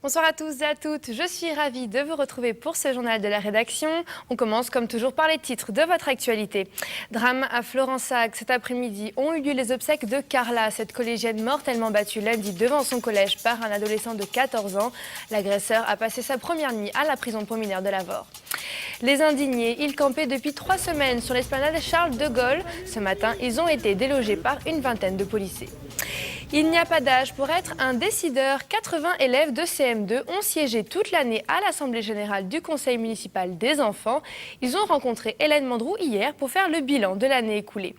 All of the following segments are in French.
Bonsoir à tous et à toutes, je suis ravie de vous retrouver pour ce journal de la rédaction. On commence comme toujours par les titres de votre actualité. Drame à Florensac, cet après-midi ont eu lieu les obsèques de Carla, cette collégienne mortellement battue lundi devant son collège par un adolescent de 14 ans. L'agresseur a passé sa première nuit à la prison pour mineurs de Lavore. Les indignés, ils campaient depuis 3 semaines sur l'esplanade Charles de Gaulle. Ce matin, ils ont été délogés par une vingtaine de policiers. Il n'y a pas d'âge pour être un décideur. 80 élèves de CM2 ont siégé toute l'année à l'Assemblée générale du Conseil municipal des enfants. Ils ont rencontré Hélène Mandrou hier pour faire le bilan de l'année écoulée.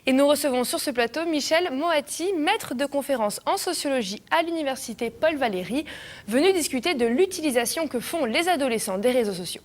Et nous recevons sur ce plateau Michel Moati, maître de conférence en sociologie à l'université Paul Valéry, venu discuter de l'utilisation que font les adolescents des réseaux sociaux.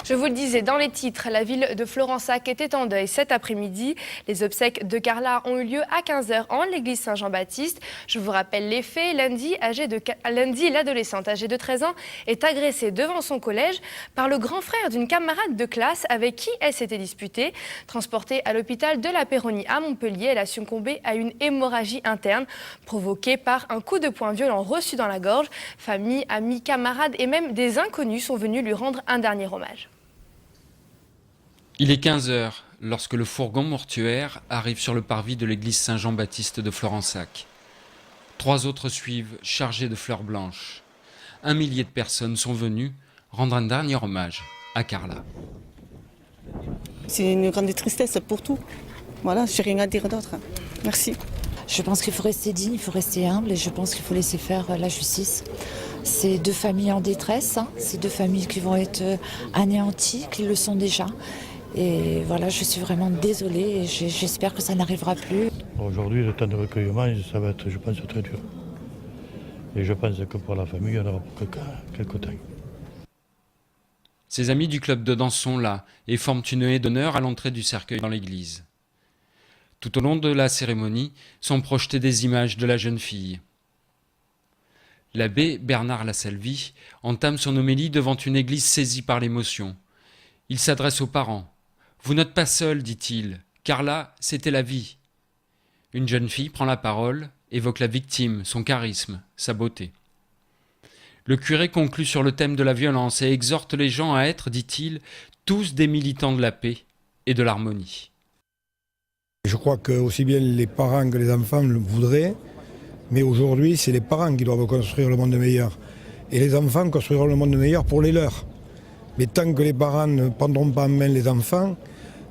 Je vous le disais dans les titres, la ville de Florensac était en deuil cet après-midi. Les obsèques de Carla ont eu lieu à 15h en l'église Saint-Jean-Baptiste. Je vous rappelle les faits. Lundi, l'adolescente âgée de 13 ans est agressée devant son collège par le grand frère d'une camarade de classe avec qui elle s'était disputée. Transportée à l'hôpital de la Péronie à Montpellier, elle a succombé à une hémorragie interne provoquée par un coup de poing violent reçu dans la gorge. Famille, amis, camarades et même des inconnus sont venus lui rendre un dernier hommage. Il est 15h lorsque le fourgon mortuaire arrive sur le parvis de l'église Saint-Jean-Baptiste de Florensac. 3 autres suivent, chargés de fleurs blanches. 1 millier de personnes sont venues rendre un dernier hommage à Carla. C'est une grande tristesse pour tout. Voilà, je n'ai rien à dire d'autre. Merci. Je pense qu'il faut rester digne, il faut rester humble et je pense qu'il faut laisser faire la justice. C'est 2 familles en détresse, c'est 2 familles qui vont être anéanties, qui le sont déjà. Et voilà, je suis vraiment désolée et j'espère que ça n'arrivera plus. Aujourd'hui, le temps de recueillement, ça va être, je pense, très dur. Et je pense que pour la famille, il y en aura pour quelques temps. Ses amis du club de danse sont là et forment une haie d'honneur à l'entrée du cercueil dans l'église. Tout au long de la cérémonie sont projetées des images de la jeune fille. L'abbé Bernard Lassalvie entame son homélie devant une église saisie par l'émotion. Il s'adresse aux parents. « Vous n'êtes pas seuls, dit-il. Carla, c'était la vie. » Une jeune fille prend la parole, évoque la victime, son charisme, sa beauté. Le curé conclut sur le thème de la violence et exhorte les gens à être, dit-il, tous des militants de la paix et de l'harmonie. Je crois que aussi bien les parents que les enfants le voudraient, mais aujourd'hui, c'est les parents qui doivent construire le monde meilleur. Et les enfants construiront le monde meilleur pour les leurs. Mais tant que les parents ne prendront pas en main les enfants,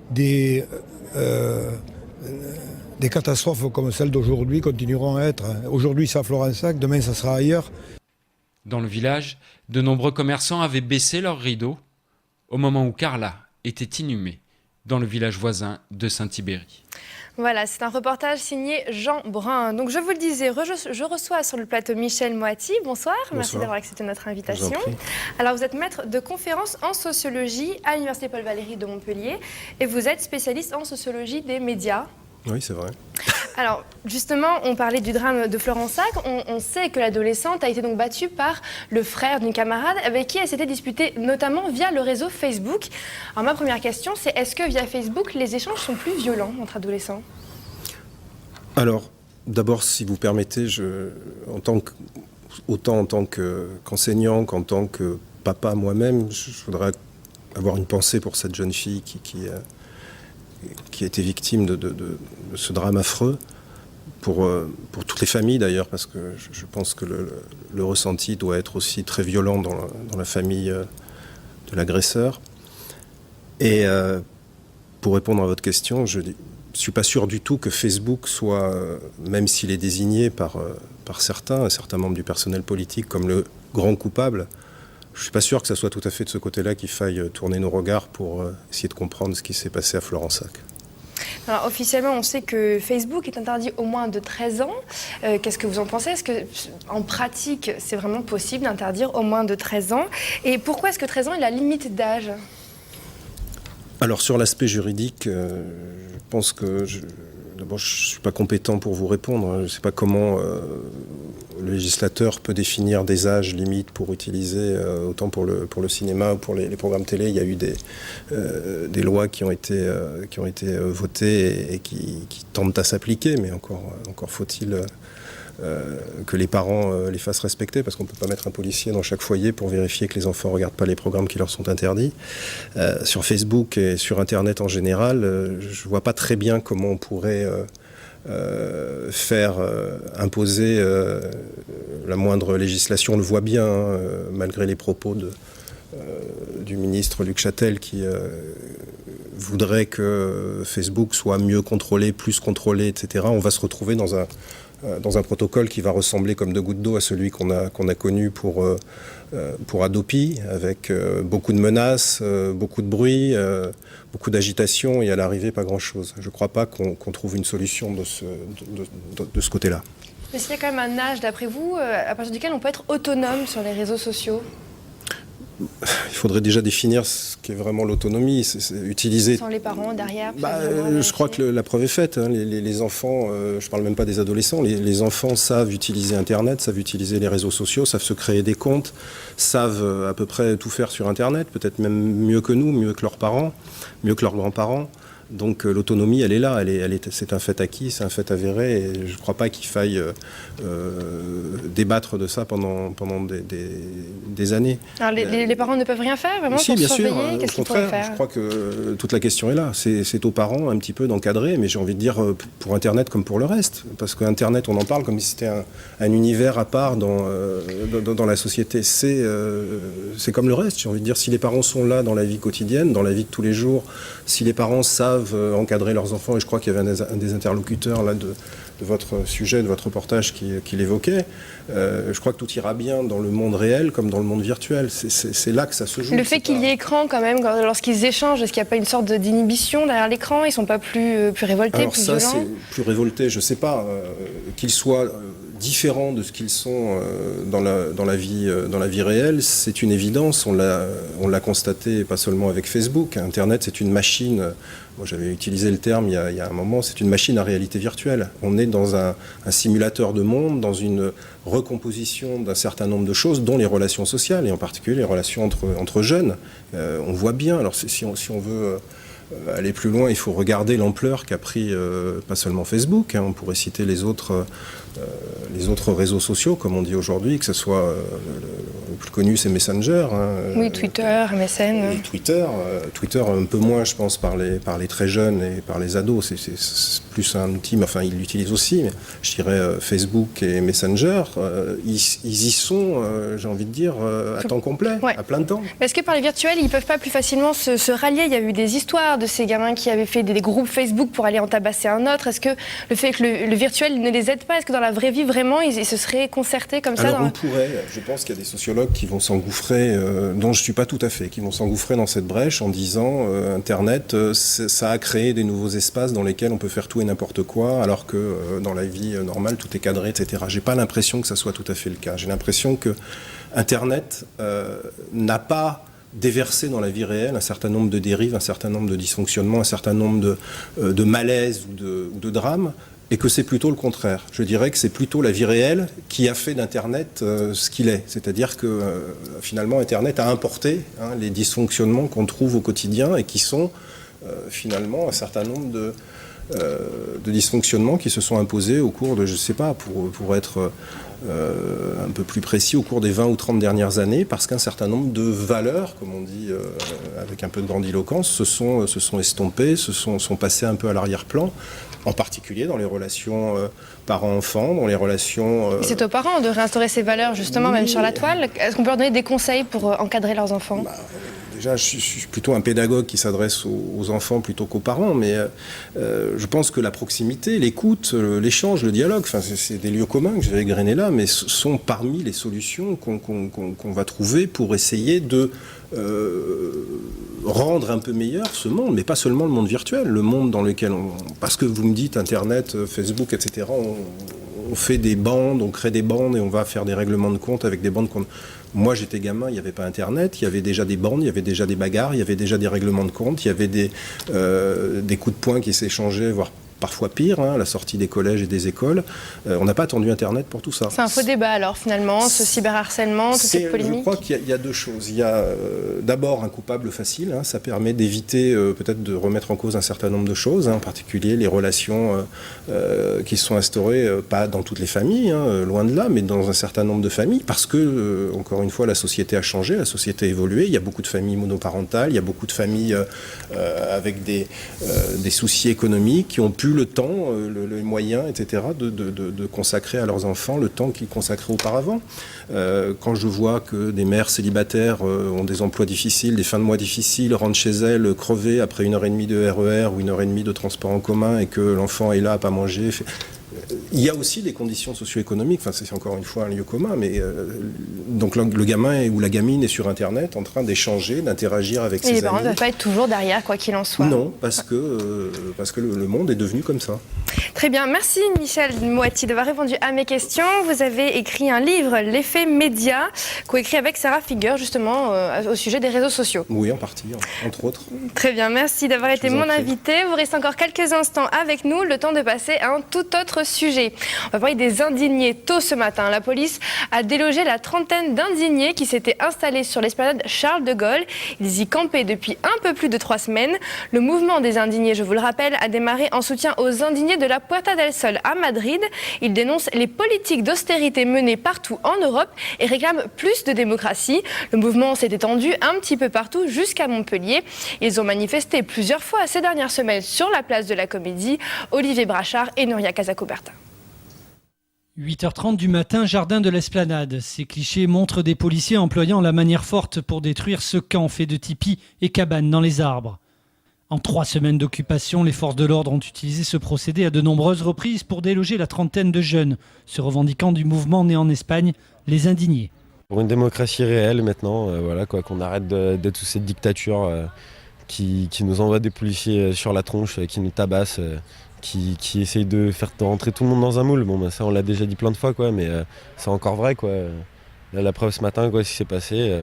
des catastrophes comme celle d'aujourd'hui continueront à être. Aujourd'hui, c'est à Florensac, demain, ça sera ailleurs. Dans le village, de nombreux commerçants avaient baissé leurs rideaux au moment où Carla était inhumée dans le village voisin de Saint-Ibéry. Voilà, c'est un reportage signé Jean Brun. Donc je vous le disais, je reçois sur le plateau Michel Moati. Bonsoir, merci d'avoir accepté notre invitation. Alors vous êtes maître de conférence en sociologie à l'université Paul Valéry de Montpellier et vous êtes spécialiste en sociologie des médias. Oui, c'est vrai. Alors, justement, on parlait du drame de Florensac. On sait que l'adolescente a été donc battue par le frère d'une camarade avec qui elle s'était disputée, notamment via le réseau Facebook. Alors, ma première question, c'est est-ce que via Facebook, les échanges sont plus violents entre adolescents ? Alors, d'abord, si vous permettez, autant en tant qu'enseignant qu'en tant que papa moi-même, je voudrais avoir une pensée pour cette jeune fille qui a été victime de ce drame affreux, pour toutes les familles d'ailleurs, parce que je pense que le ressenti doit être aussi très violent dans la famille de l'agresseur. Et pour répondre à votre question, je ne suis pas sûr du tout que Facebook soit, même s'il est désigné par certains, un certain membre du personnel politique comme le grand coupable, je ne suis pas sûr que ce soit tout à fait de ce côté-là qu'il faille tourner nos regards pour essayer de comprendre ce qui s'est passé à Florensac. Alors, officiellement, on sait que Facebook est interdit aux moins de 13 ans. Qu'est-ce que vous en pensez ? Est-ce qu'en pratique, c'est vraiment possible d'interdire aux moins de 13 ans ? Et pourquoi est-ce que 13 ans est la limite d'âge ? Alors, sur l'aspect juridique, je pense que... D'abord, je ne suis pas compétent pour vous répondre. Je ne sais pas comment le législateur peut définir des âges limites pour utiliser, autant pour le cinéma ou pour les programmes télé. Il y a eu des lois qui ont été votées et qui tendent à s'appliquer, mais encore faut-il que les parents les fassent respecter, parce qu'on ne peut pas mettre un policier dans chaque foyer pour vérifier que les enfants ne regardent pas les programmes qui leur sont interdits. Sur Facebook et sur Internet en général, je ne vois pas très bien comment on pourrait faire imposer la moindre législation. On le voit bien, hein, malgré les propos du ministre Luc Châtel qui voudrait que Facebook soit mieux contrôlé, plus contrôlé, etc. On va se retrouver dans un protocole qui va ressembler comme deux gouttes d'eau à celui qu'on a connu pour Adopi, avec beaucoup de menaces, beaucoup de bruit, beaucoup d'agitation, et à l'arrivée, pas grand-chose. Je ne crois pas qu'on trouve une solution de ce côté-là. Mais s'il y a quand même un âge, d'après vous, à partir duquel on peut être autonome sur les réseaux sociaux? Il faudrait déjà définir ce qu'est vraiment l'autonomie, c'est utiliser... Sans les parents derrière je crois que la preuve est faite. Hein. Les enfants, je ne parle même pas des adolescents, les enfants savent utiliser Internet, savent utiliser les réseaux sociaux, savent se créer des comptes, savent à peu près tout faire sur Internet, peut-être même mieux que nous, mieux que leurs parents, mieux que leurs grands-parents. Donc l'autonomie, elle est là, c'est un fait acquis, c'est un fait avéré, et je ne crois pas qu'il faille débattre de ça pendant des années. Alors les parents ne peuvent rien faire, vraiment, si, pour bien surveiller? sûr, Qu'est-ce au qu'ils pourraient contraire, faire? je crois que toute la question est là. C'est aux parents un petit peu d'encadrer, mais j'ai envie de dire pour Internet comme pour le reste, parce qu'Internet, on en parle comme si c'était un univers à part dans la société. C'est comme le reste, j'ai envie de dire, si les parents sont là dans la vie quotidienne, dans la vie de tous les jours, si les parents savent encadrer leurs enfants, et je crois qu'il y avait un des interlocuteurs là de votre sujet, de votre reportage qui l'évoquait, je crois que tout ira bien dans le monde réel comme dans le monde virtuel. C'est là que ça se joue. Le fait qu'il y ait écran quand même, lorsqu'ils échangent, est-ce qu'il n'y a pas une sorte d'inhibition derrière l'écran? Ils ne sont pas plus révoltés, Alors plus ça, violents? c'est plus révolté, je ne sais pas, qu'ils soient différents de ce qu'ils sont dans la vie réelle, c'est une évidence. On l'a constaté pas seulement avec Facebook. Internet, c'est une machine. Moi, j'avais utilisé le terme il y a un moment. C'est une machine à réalité virtuelle. On est dans un simulateur de monde, dans une recomposition d'un certain nombre de choses, dont les relations sociales, et en particulier les relations entre jeunes. On voit bien. Alors, si on veut aller plus loin, il faut regarder l'ampleur qu'a pris pas seulement Facebook, hein, on pourrait citer les autres réseaux sociaux, comme on dit aujourd'hui, que ce soit le plus connu, c'est Messenger. Hein, oui, Twitter, MSN. Et Twitter un peu moins, je pense, par les très jeunes et par les ados. C'est plus un outil, mais enfin, ils l'utilisent aussi. Mais je dirais Facebook et Messenger, ils y sont, j'ai envie de dire, à temps complet, ouais. À plein temps. Est-ce que par les virtuels, ils ne peuvent pas plus facilement se rallier? Il y a eu des histoires de ces gamins qui avaient fait des groupes Facebook pour aller en tabasser un autre. Est-ce que le fait que le virtuel ne les aide pas, est-ce que dans la vraie vie, vraiment, ils se seraient concertés comme ça? Alors on pourrait, je pense qu'il y a des sociologues qui vont s'engouffrer, dont je ne suis pas tout à fait, qui vont s'engouffrer dans cette brèche en disant Internet, ça a créé des nouveaux espaces dans lesquels on peut faire tout et n'importe quoi, alors que dans la vie normale, tout est cadré, etc. J'ai pas l'impression que ça soit tout à fait le cas. J'ai l'impression que Internet n'a pas déverser dans la vie réelle un certain nombre de dérives, un certain nombre de dysfonctionnements, un certain nombre de malaises ou de drames, et que c'est plutôt le contraire. Je dirais que c'est plutôt la vie réelle qui a fait d'Internet ce qu'il est. C'est-à-dire que finalement Internet a importé les dysfonctionnements qu'on trouve au quotidien et qui sont finalement un certain nombre de dysfonctionnements qui se sont imposés au cours de, je ne sais pas, pour être un peu plus précis, au cours des 20 ou 30 dernières années, parce qu'un certain nombre de valeurs, comme on dit avec un peu de grandiloquence, se sont estompées, sont passées un peu à l'arrière-plan, en particulier dans les relations parents-enfants, dans les relations... C'est aux parents de réinstaurer ces valeurs, justement, oui, même sur la toile. Est-ce qu'on peut leur donner des conseils pour encadrer leurs enfants? Déjà, je suis plutôt un pédagogue qui s'adresse aux enfants plutôt qu'aux parents, mais je pense que la proximité, l'écoute, l'échange, le dialogue, enfin, c'est des lieux communs que j'avais égrenés là, mais sont parmi les solutions qu'on va trouver pour essayer de rendre un peu meilleur ce monde, mais pas seulement le monde virtuel, le monde dans lequel parce que vous me dites Internet, Facebook, etc., on fait des bandes, on crée des bandes et on va faire des règlements de compte avec des bandes qu'on... Moi, j'étais gamin, il n'y avait pas Internet, il y avait déjà des bandes, il y avait déjà des bagarres, il y avait déjà des règlements de compte, il y avait des coups de poing qui s'échangeaient, voire parfois pire, la sortie des collèges et des écoles. On n'a pas attendu Internet pour tout ça. C'est un faux débat alors finalement, ce cyberharcèlement, toute cette polémique. Je crois qu'il y a deux choses. Il y a d'abord un coupable facile, ça permet d'éviter peut-être de remettre en cause un certain nombre de choses, en particulier les relations qui se sont instaurées, pas dans toutes les familles, loin de là, mais dans un certain nombre de familles, parce que, encore une fois, la société a changé, la société a évolué, il y a beaucoup de familles monoparentales, il y a beaucoup de familles avec des soucis économiques qui ont plus le temps, les moyens, etc., de consacrer à leurs enfants le temps qu'ils consacraient auparavant. Quand je vois que des mères célibataires ont des emplois difficiles, des fins de mois difficiles, rentrent chez elles crevées après 1h30 de RER ou 1h30 de transport en commun et que l'enfant est là à pas manger... Il y a aussi des conditions socio-économiques, c'est encore une fois un lieu commun, mais donc le gamin ou la gamine est sur Internet en train d'échanger, d'interagir avec ses amis. Et les parents ne doivent pas être toujours derrière, quoi qu'il en soit. Non, parce que le monde est devenu comme ça. Très bien, merci Michel Moati d'avoir répondu à mes questions. Vous avez écrit un livre, L'effet média, co-écrit avec Sarah Figer, justement, au sujet des réseaux sociaux. Oui, en partie, entre autres. Très bien, merci d'avoir été mon invité. Vous restez encore quelques instants avec nous, le temps de passer à un tout autre sujet. On va parler des indignés. Tôt ce matin, la police a délogé la trentaine d'indignés qui s'étaient installés sur l'esplanade Charles de Gaulle. Ils y campaient depuis un peu plus de 3 semaines. Le mouvement des indignés, je vous le rappelle, a démarré en soutien aux indignés de la Puerta del Sol à Madrid. Ils dénoncent les politiques d'austérité menées partout en Europe et réclament plus de démocratie. Le mouvement s'est étendu un petit peu partout jusqu'à Montpellier. Ils ont manifesté plusieurs fois ces dernières semaines sur la place de la Comédie. Olivier Brachard et Nouria Casacoberta. 8h30 du matin, jardin de l'Esplanade. Ces clichés montrent des policiers employant la manière forte pour détruire ce camp fait de tipis et cabanes dans les arbres. En 3 semaines d'occupation, les forces de l'ordre ont utilisé ce procédé à de nombreuses reprises pour déloger la trentaine de jeunes, se revendiquant du mouvement né en Espagne, les indignés. Pour une démocratie réelle maintenant, qu'on arrête de toute cette dictature qui nous envoie des policiers sur la tronche, qui nous tabassent, qui essayent de faire rentrer tout le monde dans un moule. Bon, ça on l'a déjà dit plein de fois, mais c'est encore vrai. Là, la preuve ce matin, ce qui s'est passé.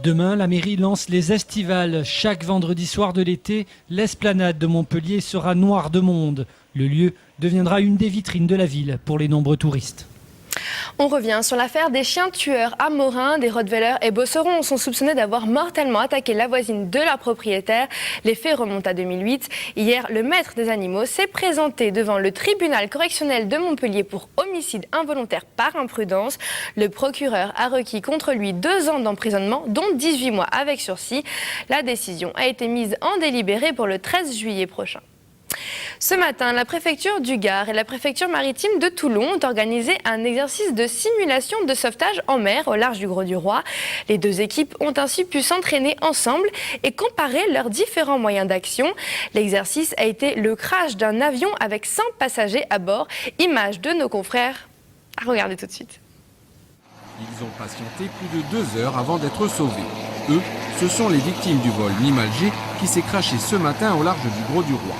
Demain, la mairie lance les estivales. Chaque vendredi soir de l'été, l'Esplanade de Montpellier sera noire de monde. Le lieu deviendra une des vitrines de la ville pour les nombreux touristes. On revient sur l'affaire des chiens tueurs à Morin. Des rottweilers et bosserons sont soupçonnés d'avoir mortellement attaqué la voisine de leur propriétaire. Les faits remontent à 2008. Hier, le maître des animaux s'est présenté devant le tribunal correctionnel de Montpellier pour homicide involontaire par imprudence. Le procureur a requis contre lui 2 ans d'emprisonnement, dont 18 mois avec sursis. La décision a été mise en délibéré pour le 13 juillet prochain. Ce matin, la préfecture du Gard et la préfecture maritime de Toulon ont organisé un exercice de simulation de sauvetage en mer au large du Grau-du-Roi. Les 2 équipes ont ainsi pu s'entraîner ensemble et comparer leurs différents moyens d'action. L'exercice a été le crash d'un avion avec 100 passagers à bord. Image de nos confrères. À regarder tout de suite. Ils ont patienté plus de 2 heures avant d'être sauvés. Eux, ce sont les victimes du vol Nîmes Alger qui s'est crashé ce matin au large du Grau-du-Roi.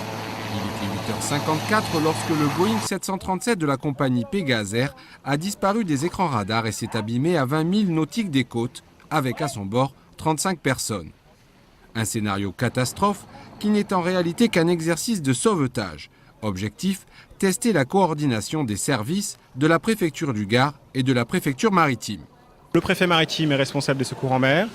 Il était 8h54 lorsque le Boeing 737 de la compagnie Pégase Air a disparu des écrans radars et s'est abîmé à 20 000 nautiques des côtes, avec à son bord 35 personnes. Un scénario catastrophe qui n'est en réalité qu'un exercice de sauvetage. Objectif, tester la coordination des services de la préfecture du Gard et de la préfecture maritime. Le préfet maritime est responsable des secours en mer.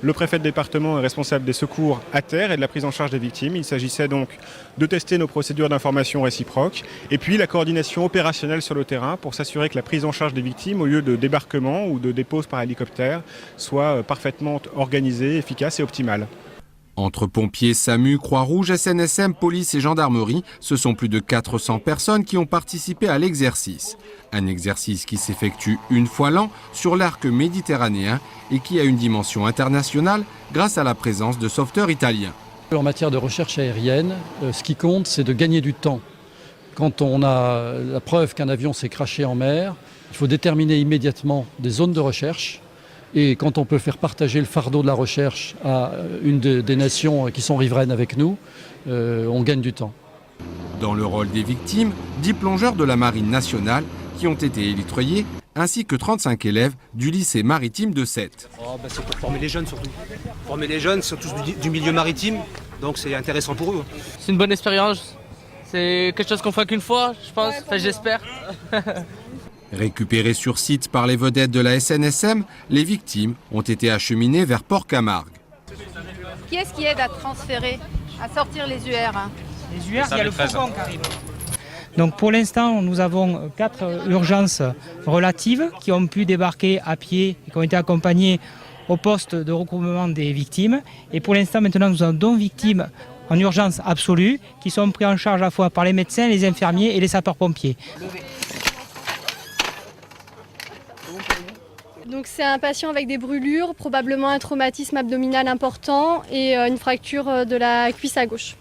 Le préfet de département est responsable des secours à terre et de la prise en charge des victimes. Il s'agissait donc de tester nos procédures d'information réciproques et puis la coordination opérationnelle sur le terrain pour s'assurer que la prise en charge des victimes au lieu de débarquement ou de dépose par hélicoptère soit parfaitement organisée, efficace et optimale. Entre pompiers, SAMU, Croix-Rouge, SNSM, police et gendarmerie, ce sont plus de 400 personnes qui ont participé à l'exercice. Un exercice qui s'effectue une fois l'an sur l'arc méditerranéen et qui a une dimension internationale grâce à la présence de sauveteurs italiens. En matière de recherche aérienne, ce qui compte, c'est de gagner du temps. Quand on a la preuve qu'un avion s'est crashé en mer, il faut déterminer immédiatement des zones de recherche. Et quand on peut faire partager le fardeau de la recherche à une des nations qui sont riveraines avec nous, on gagne du temps. Dans le rôle des victimes, 10 plongeurs de la Marine nationale qui ont été élitroyés, ainsi que 35 élèves du lycée maritime de Sète. C'est pour former les jeunes surtout. Former les jeunes, sont tous du milieu maritime, donc c'est intéressant pour eux. C'est une bonne expérience. C'est quelque chose qu'on fait qu'une fois, je pense, enfin, j'espère. Récupérées sur site par les vedettes de la SNSM, les victimes ont été acheminées vers Port-Camargue. Qui est-ce qui aide à transférer, à sortir les UR Les UR, il y a le fourgon qui arrive. Donc pour l'instant, nous avons 4 urgences relatives qui ont pu débarquer à pied et qui ont été accompagnées au poste de recouvrement des victimes. Et pour l'instant, maintenant, nous avons 2 victimes en urgence absolue qui sont pris en charge à la fois par les médecins, les infirmiers et les sapeurs-pompiers. Donc c'est un patient avec des brûlures, probablement un traumatisme abdominal important et une fracture de la cuisse à gauche.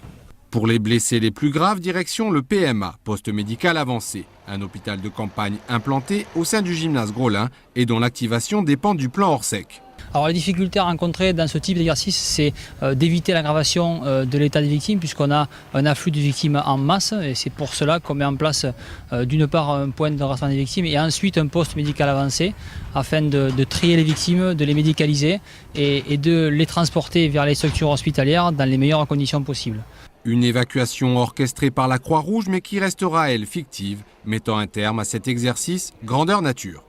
Pour les blessés les plus graves, direction le PMA, poste médical avancé, un hôpital de campagne implanté au sein du gymnase Grolin et dont l'activation dépend du plan Orsec. Alors les difficultés à rencontrer dans ce type d'exercice, c'est d'éviter l'aggravation de l'état des victimes puisqu'on a un afflux de victimes en masse et c'est pour cela qu'on met en place d'une part un point de rassemblement des victimes et ensuite un poste médical avancé afin de trier les victimes, de les médicaliser et de les transporter vers les structures hospitalières dans les meilleures conditions possibles. Une évacuation orchestrée par la Croix-Rouge mais qui restera, elle, fictive, mettant un terme à cet exercice grandeur nature.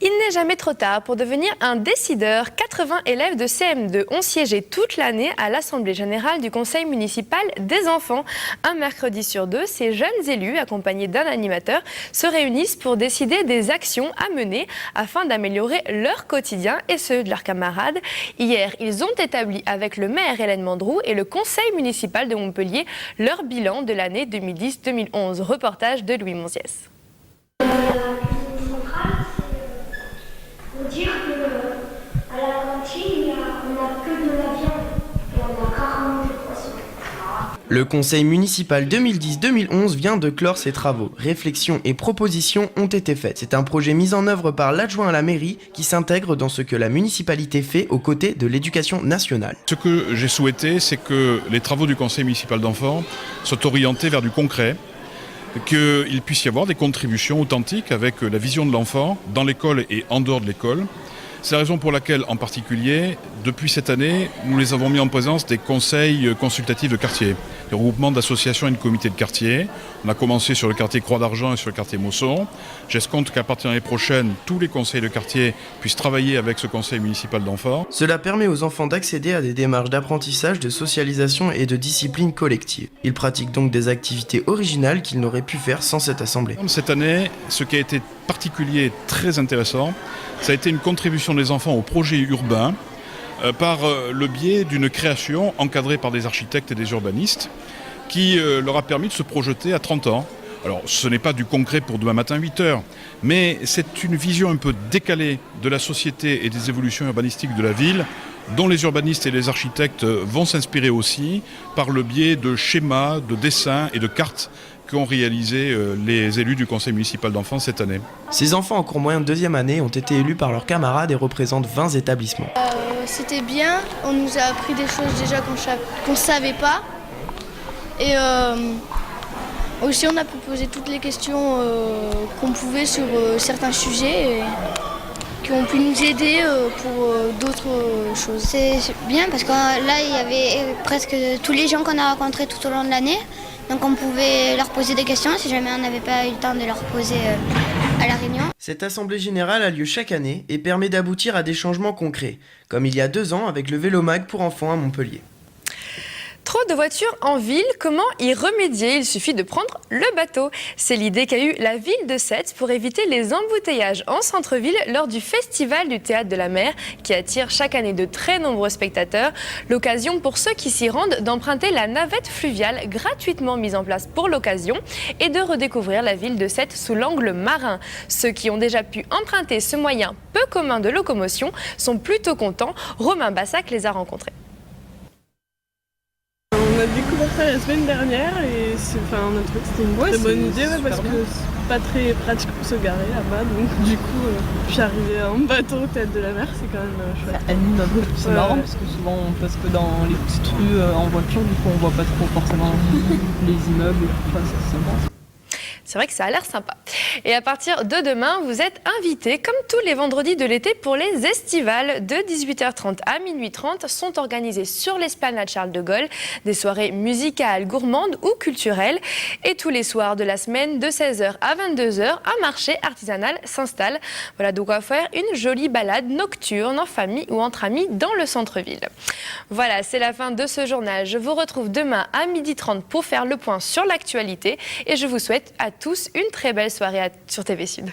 Il n'est jamais trop tard pour devenir un décideur. 80 élèves de CM2 ont siégé toute l'année à l'Assemblée générale du Conseil municipal des enfants. Un mercredi sur 2, ces jeunes élus, accompagnés d'un animateur, se réunissent pour décider des actions à mener afin d'améliorer leur quotidien et ceux de leurs camarades. Hier, ils ont établi avec le maire Hélène Mandroux et le Conseil municipal de Montpellier leur bilan de l'année 2010-2011. Reportage de Louis Monziès. Dire qu'à la cantine, on n'a que de la viande et on a rarement du poisson. Le conseil municipal 2010-2011 vient de clore ses travaux. Réflexions et propositions ont été faites. C'est un projet mis en œuvre par l'adjoint à la mairie qui s'intègre dans ce que la municipalité fait aux côtés de l'éducation nationale. Ce que j'ai souhaité, c'est que les travaux du conseil municipal d'enfants soient orientés vers du concret, qu'il puisse y avoir des contributions authentiques avec la vision de l'enfant dans l'école et en dehors de l'école. C'est la raison pour laquelle, en particulier, depuis cette année, nous les avons mis en présence des conseils consultatifs de quartier, des regroupements d'associations et de comités de quartier. On a commencé sur le quartier Croix d'Argent et sur le quartier Mosson. J'escompte qu'à partir de l'année prochaine, tous les conseils de quartier puissent travailler avec ce conseil municipal d'enfants. Cela permet aux enfants d'accéder à des démarches d'apprentissage, de socialisation et de discipline collective. Ils pratiquent donc des activités originales qu'ils n'auraient pu faire sans cette assemblée. Cette année, ce qui a été particulier et très intéressant, ça a été une contribution des enfants au projet urbain par le biais d'une création encadrée par des architectes et des urbanistes qui leur a permis de se projeter à 30 ans. Alors ce n'est pas du concret pour demain matin 8 heures, mais c'est une vision un peu décalée de la société et des évolutions urbanistiques de la ville dont les urbanistes et les architectes vont s'inspirer aussi par le biais de schémas, de dessins et de cartes qu'ont réalisé les élus du conseil municipal d'enfants cette année. Ces enfants en cours moyen de 2e année ont été élus par leurs camarades et représentent 20 établissements. C'était bien, on nous a appris des choses déjà qu'on ne savait pas. Et aussi on a pu poser toutes les questions qu'on pouvait sur certains sujets et qui ont pu nous aider pour d'autres choses. C'est bien parce que là il y avait presque tous les gens qu'on a rencontrés tout au long de l'année. Donc on pouvait leur poser des questions si jamais on n'avait pas eu le temps de leur poser à la réunion. Cette assemblée générale a lieu chaque année et permet d'aboutir à des changements concrets, comme il y a 2 ans avec le Vélomag pour enfants à Montpellier. Trop de voitures en ville, comment y remédier? Il suffit de prendre le bateau. C'est l'idée qu'a eue la ville de Sète pour éviter les embouteillages en centre-ville lors du festival du Théâtre de la Mer qui attire chaque année de très nombreux spectateurs. L'occasion pour ceux qui s'y rendent d'emprunter la navette fluviale gratuitement mise en place pour l'occasion et de redécouvrir la ville de Sète sous l'angle marin. Ceux qui ont déjà pu emprunter ce moyen peu commun de locomotion sont plutôt contents. Romain Bassac les a rencontrés. On a découvert ça la semaine dernière et on a trouvé que c'était une très bonne idée parce que c'est pas très pratique pour se garer là-bas. Donc du coup, je suis arrivée en bateau au Théâtre de la Mer, c'est quand même chouette. Ça anime un peu, c'est marrant parce que souvent on passe que dans les petites rues en voiture, du coup on voit pas trop forcément les immeubles, enfin, c'est sympa. C'est vrai que ça a l'air sympa. Et à partir de demain, vous êtes invités, comme tous les vendredis de l'été, pour les estivales. De 18h30 à minuit 30 sont organisées sur l'esplanade Charles de Gaulle des soirées musicales, gourmandes ou culturelles. Et tous les soirs de la semaine, de 16h à 22h, un marché artisanal s'installe. Voilà de quoi faire une jolie balade nocturne en famille ou entre amis dans le centre-ville. Voilà, c'est la fin de ce journal. Je vous retrouve demain à 12h30 pour faire le point sur l'actualité. Et je vous souhaite à tous une très belle soirée sur TV Sud.